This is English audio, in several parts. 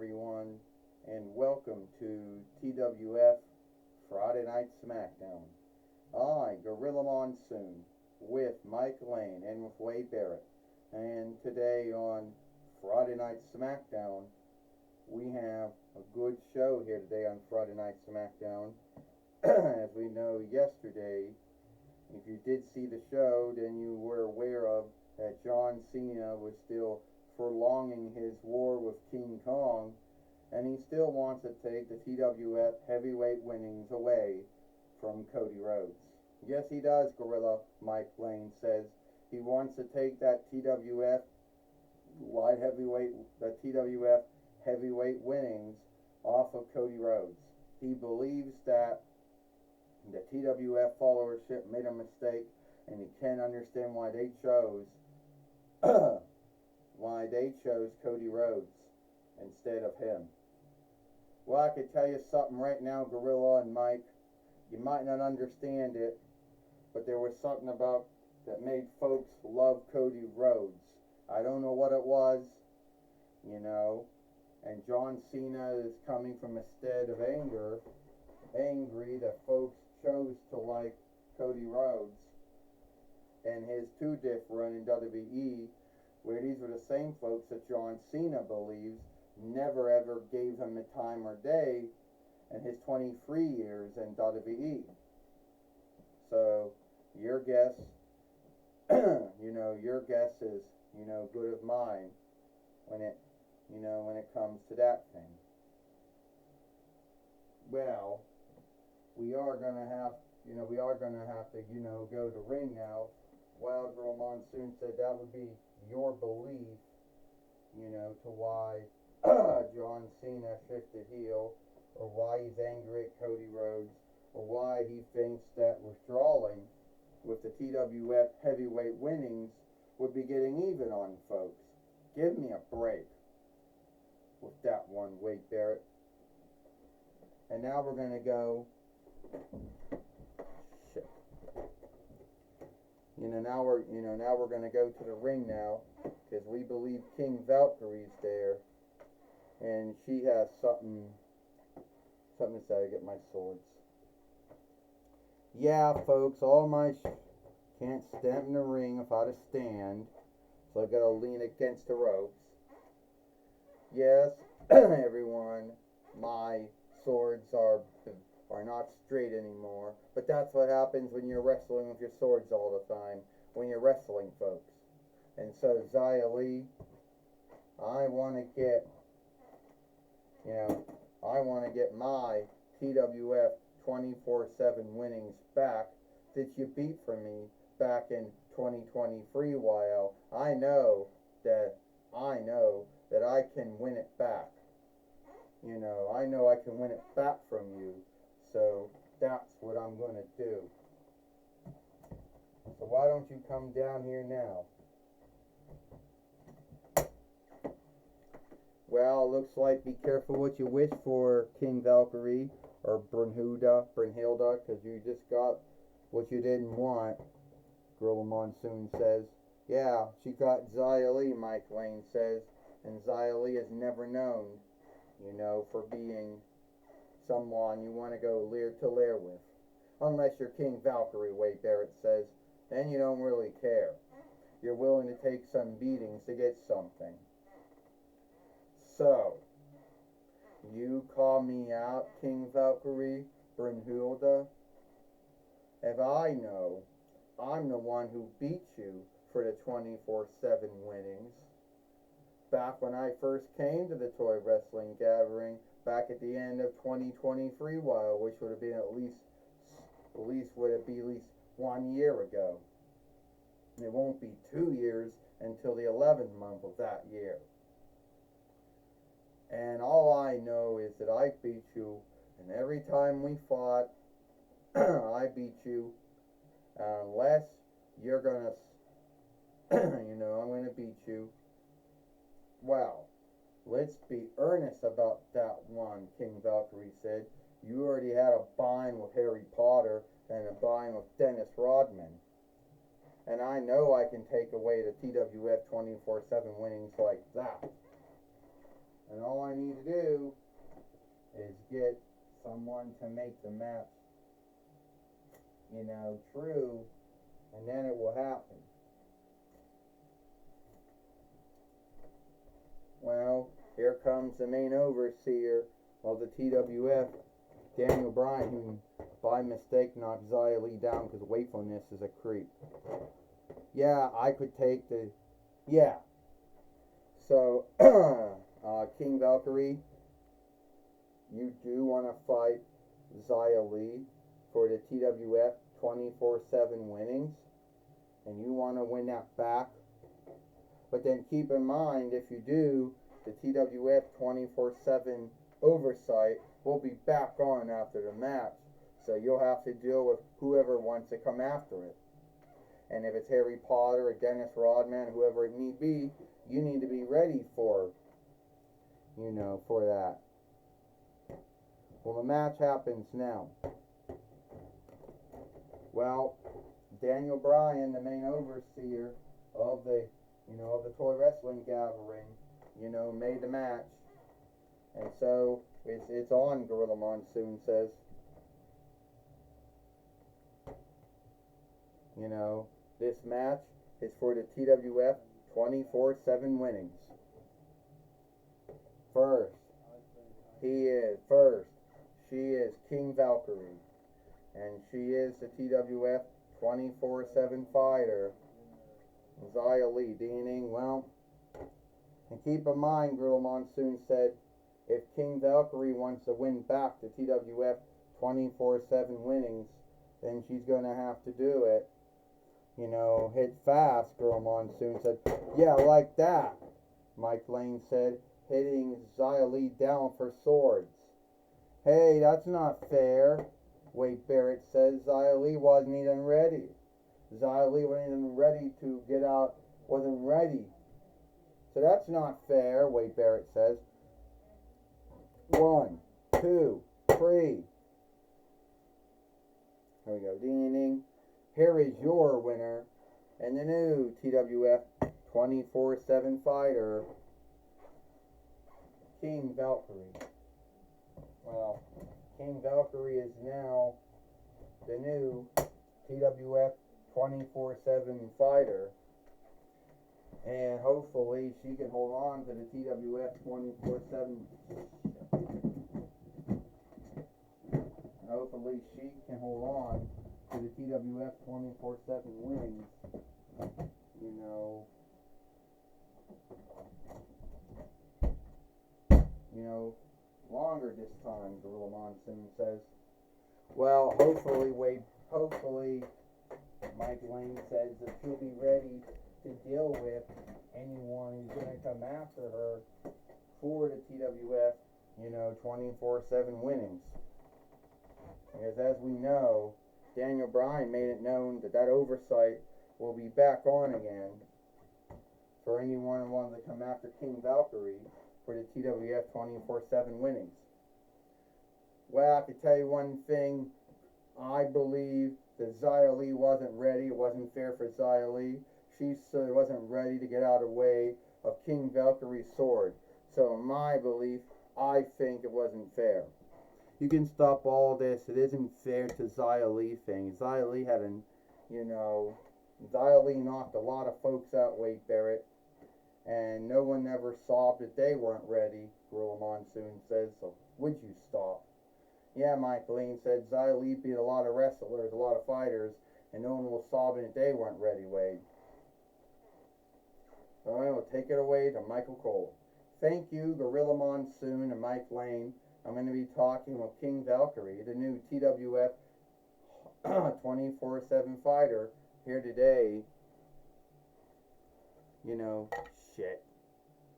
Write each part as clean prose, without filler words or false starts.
everyone, and welcome to TWF Friday Night Smackdown. I, Gorilla Monsoon, with Mike Lane and with Wade Barrett. And today on Friday Night Smackdown, we have a good show here today on Friday Night Smackdown. As we know, yesterday, if you did see the show, then you were aware of that John Cena was still prolonging his war with King Kong, and he still wants to take the TWF heavyweight winnings away from Cody Rhodes. Yes, he does, Gorilla Mike Lane says. He wants to take that TWF heavyweight winnings off of Cody Rhodes. He believes that the TWF followership made a mistake, and he can't understand why they chose Cody Rhodes instead of him. Well, I could tell you something right now, Gorilla and Mike. You might not understand it, but there was something about that made folks love Cody Rhodes. I don't know what it was, and John Cena is coming from a state of angry that folks chose to like Cody Rhodes and his two-diff run in WWE, where these were the same folks that John Cena believes never ever gave him a time or day in his 23 years in WWE. So your guess, your guess is, good as mine when it comes to that thing. Well, we are gonna have to, go to ring now. Wild Girl Monsoon said that would be your belief, to why John Cena shifted heel, or why he's angry at Cody Rhodes, or why he thinks that withdrawing with the TWF heavyweight winnings would be getting even on folks. Give me a break with that one, Wade Barrett. And now we're gonna go. Now we're gonna go to the ring now, because we believe King Valkyrie's there, and she has something to say. Get my swords. Yeah, folks, can't stand in the ring without a stand, so I gotta lean against the ropes. Yes, everyone, my swords are not straight anymore, but that's what happens when you're wrestling with your swords all the time, when you're wrestling, folks. And so Xia Li, I want to get my TWF 24/7 winnings back that you beat from me back in 2023. While I know that I can win it back. I know I can win it back from you. So that's what I'm going to do. So why don't you come down here now? Well, looks like be careful what you wish for, King Valkyrie, or Brunhilde, because you just got what you didn't want, Gorilla Monsoon says. Yeah, she got Xia Li, Mike Lane says, and Xia Li is never known, for being someone you want to go lair to lair with. Unless you're King Valkyrie, Wade Barrett says, then you don't really care. You're willing to take some beatings to get something. So, you call me out, King Valkyrie, Brunhilde? If I know, I'm the one who beat you for the 24/7 winnings. Back when I first came to the Toy Wrestling Gathering, back at the end of 2023, which would have been at least 1 year ago. It won't be 2 years until the 11th month of that year. And all I know is that I beat you, and every time we fought, I beat you, unless you're gonna, I'm gonna beat you. Well, let's be earnest about that one, King Valkyrie said. You already had a bind with Harry Potter and a bind with Dennis Rodman. And I know I can take away the TWF 24/7 winnings like that. And all I need to do is get someone to make the match, true, and then it will happen. Well, here comes the main overseer of the TWF, Daniel Bryan, who by mistake knocked Xia Li down because wakefulness is a creep. Yeah, I could take the... Yeah. So, King Valkyrie, you do want to fight Xia Li for the TWF 24/7 winnings, and you want to win that back. But then keep in mind, if you do, the TWF 24/7 oversight will be back on after the match. So you'll have to deal with whoever wants to come after it. And if it's Harry Potter or Dennis Rodman, whoever it need be, you need to be ready for that. Well, the match happens now. Well, Daniel Bryan, the main overseer of the toy wrestling gathering, made the match. And so it's on, Gorilla Monsoon says. This match is for the TWF 24/7 winnings. She is King Valkyrie, and she is the TWF 24/7 fighter, Xia Li. Deaning, well, and keep in mind, Gorilla Monsoon said, if King Valkyrie wants to win back the TWF 24/7 winnings, then she's going to have to do it. Hit fast, Gorilla Monsoon said. Yeah, like that, Mike Lane said, hitting Xia Li down for swords. Hey, that's not fair, Wade Barrett says. Xia Li wasn't even ready. Xia Li wasn't even ready to get out, wasn't ready. So that's not fair, Wade Barrett says. 1, 2, 3. Here we go. Ding. Here is your winner and the new TWF 24/7 fighter, King Valkyrie. Well, King Valkyrie is now the new TWF 24/7 fighter. And hopefully she can hold on to the TWF 24/7. And hopefully she can hold on to the TWF 24/7 winnings. Longer this time, Gorilla Monsoon says. Well, hopefully Mike Lane says that she'll be ready to deal with anyone who's going to come after her for the TWF, 24/7 winnings. Because as we know, Daniel Bryan made it known that oversight will be back on again for anyone who wanted to come after King Valkyrie for the TWF 24/7 winnings. Well, I can tell you one thing. I believe that Xia Li wasn't ready. It wasn't fair for Xia Li. She wasn't ready to get out of the way of King Valkyrie's sword. So in my belief, I think it wasn't fair. You can stop all this. It isn't fair to Xia Li thing. Xia Li had Xia Li knocked a lot of folks out, Wade Barrett. And no one ever saw that they weren't ready, Gorilla Monsoon says, so would you stop? Yeah, Mike Lane said Xia Li beat a lot of wrestlers, a lot of fighters, and no one will solve it if they weren't ready, Wade. Alright, we'll take it away to Michael Cole. Thank you, Gorilla Monsoon and Mike Lane. I'm going to be talking with King Valkyrie, the new TWF 24/7 fighter, here today.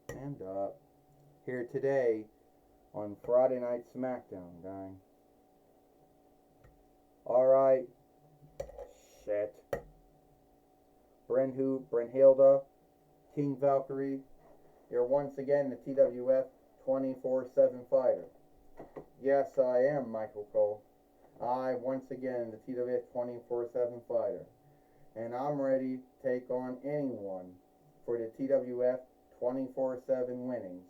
Stand up. Here today on Friday Night Smackdown, gang. Alright. Brynhilda, King Valkyrie, you're once again the TWF 24/7 fighter. Yes, I am Michael Cole. I, once again, the TWF 24/7 fighter. And I'm ready to take on anyone for the TWF 24/7 winnings.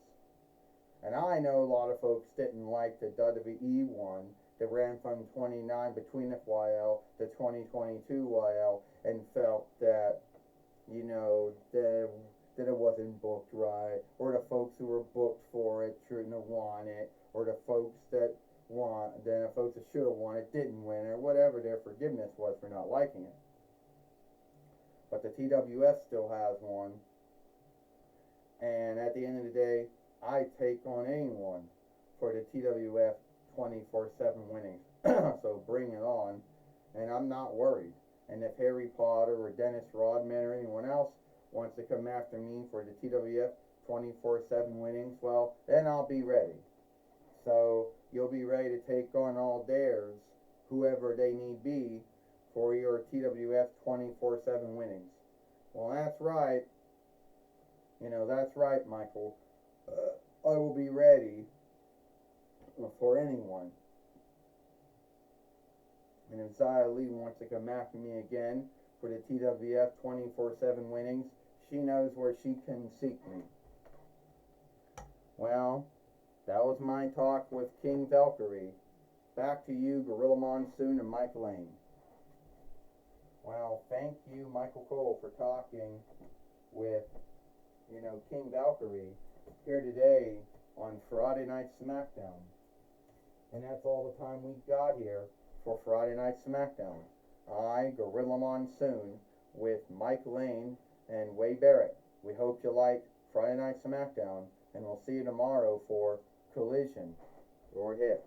And I know a lot of folks didn't like the WWE one that ran from 29 between FYL to 2022 YL and felt that, you know, that it wasn't booked right, or the folks who were booked for it shouldn't have won it, or the folks that the folks that should have won it didn't win, or whatever their forgiveness was for not liking it. But the TWF still has one, and at the end of the day, I take on anyone for the TWF 24/7 winnings. So bring it on, and I'm not worried. And if Harry Potter or Dennis Rodman or anyone else wants to come after me for the TWF 24/7 winnings, well, then I'll be ready. So you'll be ready to take on all theirs, whoever they need be, for your TWF 24/7 winnings. Well, that's right. That's right, Michael. I will be ready for anyone. And if Zia Lee wants to come after me again for the TWF 24/7 winnings, she knows where she can seek me. Well, that was my talk with King Valkyrie. Back to you, Gorilla Monsoon and Mike Lane. Well, thank you, Michael Cole, for talking with, King Valkyrie here today on Friday Night Smackdown. And that's all the time we got here for Friday Night Smackdown. I, Gorilla Monsoon, with Mike Lane and Way Barrett. We hope you liked Friday Night Smackdown, and we'll see you tomorrow for Collision or Hit.